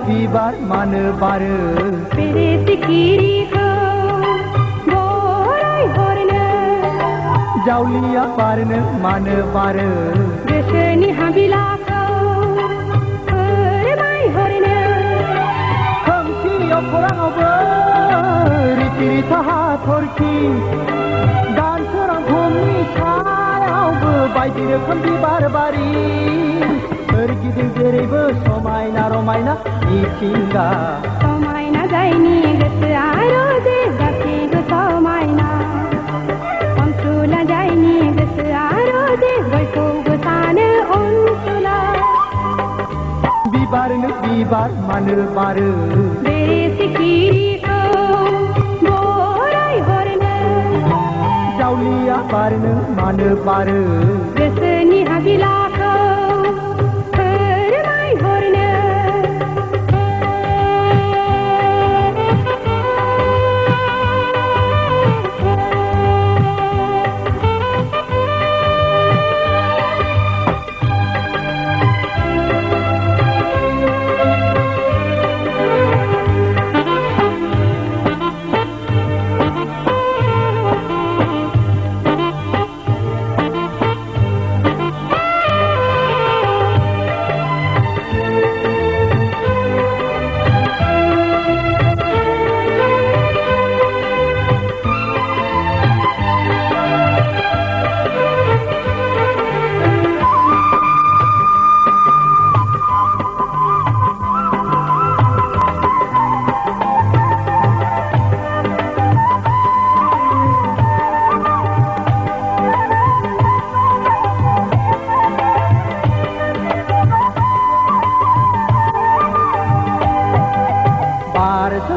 बिबार मानो बारो बेरे सिखिरिखौ बराय हरनो जावलिया बारनो मानो बारो गोसोनि हाबिलाखौ फोरमायहरनो खोमसियाव खौराङावबो रिथि रिथा हाथरखि दान सोरां भुमनि सायावबो बायदि रोखोम बिबार बारि सोरगिदिं जेरैबो समायना रमायना मिथिंगा समायना जायनि गोसोआ रोजे गासैबो समायना अनसुला जायनि गोसोआ रोजे बयखौबो सानो अनसुला बिबारनो बिबार मानो बारो बेरे सिखिरिखौ बराय हरनो जावलिया बारनो मानो बारो गोसोनि हाबिलाखौ फोरमायहरनो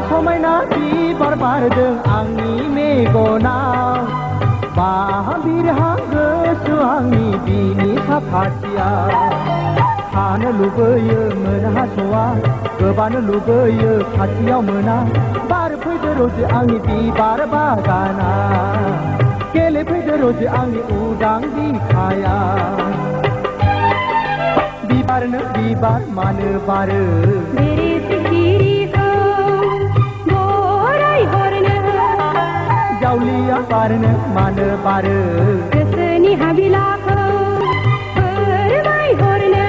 समायना बिबार बारदों आंनि मेगनाव बाहा बिरहां गोसो आंनि बिनि साखाथियाव थानो लुबैयो मोनहास'आ गोबानो लुबैयो खाथियाव मोना बारफैदो रजे आंनि बिबार बागाना गेलेफैदो रजे आंनि उदां बिखाया बिबारनो बिबार मानो बारो बेरे सिखिरिखौ जावलिया बारनो मानो बारो गोसोनि हाबिलाखौ फोरमायहरनो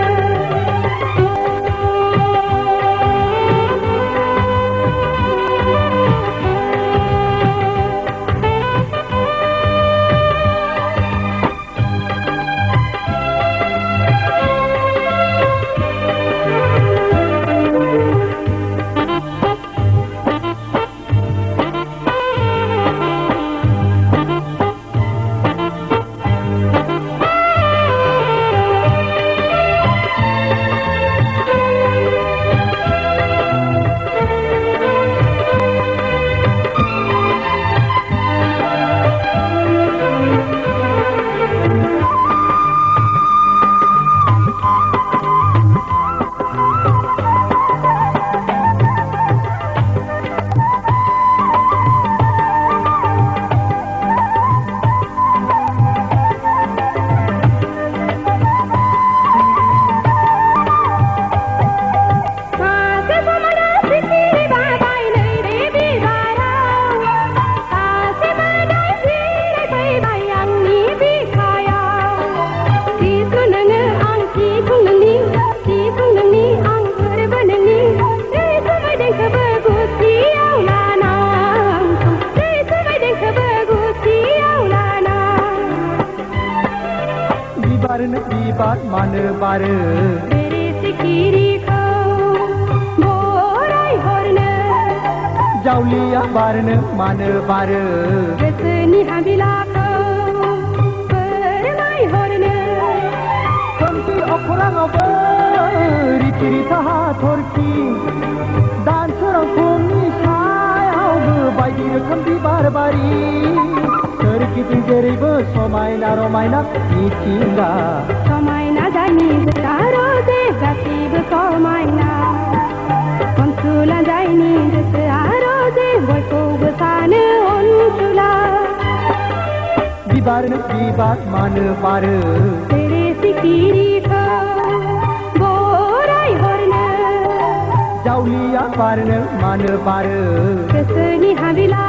बिबार मानो बारो बेरे सिखिरिखौ बराय हरनो जावलिया बारनो मानो बारो गोसोनि हाबिलाखौ फोरमायहरनो खोमसि अखोराङावबो रिथि रिथा हाथरखि दान सोरां भुमनि सायावबो बायदि रोखोम बिबार बारि सोरगिदिं जेरैबो समायना रमायना मिथिंगा समायना जायनि गोसोआ रोजे गासैबो समायना अनसुला जायनि गोसोआ रोजे बयखौबो सानो अनसुला बिबारनो बिबार मानो बारो बेरे सिखिरिखौ बराय हरनो जावलि बारनो मानो बारो गोसोनि हाबिला